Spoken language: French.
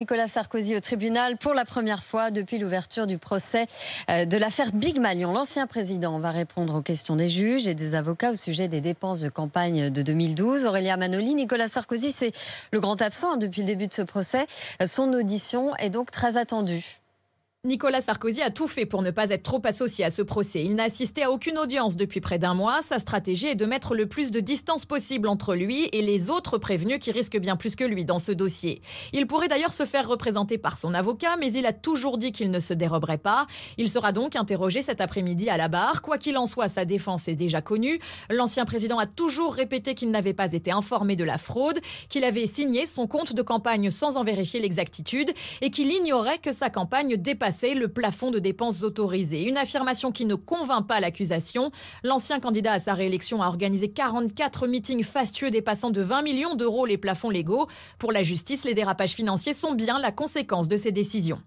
Nicolas Sarkozy au tribunal pour la première fois depuis l'ouverture du procès de l'affaire Big Malion. L'ancien président va répondre aux questions des juges et des avocats au sujet des dépenses de campagne de 2012. Aurélia Manoli, Nicolas Sarkozy, c'est le grand absent depuis le début de ce procès. Son audition est donc très attendue. Nicolas Sarkozy a tout fait pour ne pas être trop associé à ce procès. Il n'a assisté à aucune audience depuis près d'un mois. Sa stratégie est de mettre le plus de distance possible entre lui et les autres prévenus qui risquent bien plus que lui dans ce dossier. Il pourrait d'ailleurs se faire représenter par son avocat, mais il a toujours dit qu'il ne se déroberait pas. Il sera donc interrogé cet après-midi à la barre. Quoi qu'il en soit, sa défense est déjà connue. L'ancien président a toujours répété qu'il n'avait pas été informé de la fraude, qu'il avait signé son compte de campagne sans en vérifier l'exactitude et qu'il ignorait que sa campagne dépassait le plafond de dépenses autorisées. Une affirmation qui ne convainc pas l'accusation. L'ancien candidat à sa réélection a organisé 44 meetings fastueux dépassant de 20 millions d'euros les plafonds légaux. Pour la justice, les dérapages financiers sont bien la conséquence de ces décisions.